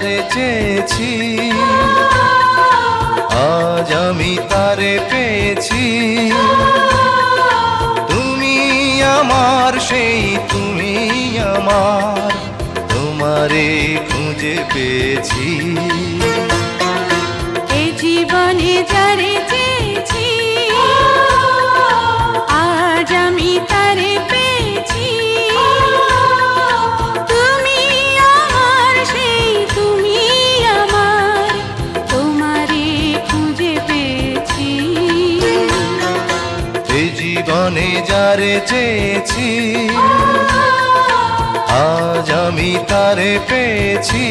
যারে চেয়েছি আজ আমি তারে পেয়েছি। তুমি আমার সেই তুমি আমার, তোমারে খুঁজে পেয়েছি। এ জীবনে যারে চেয়েছি আজ আমি তারে পেয়েছি। তুমি আমার সেই তুমি আমার, তোমারে খুঁজে পেয়েছি। এ জীবনে যারে চেয়েছি আজ আমি তারে পেয়েছি।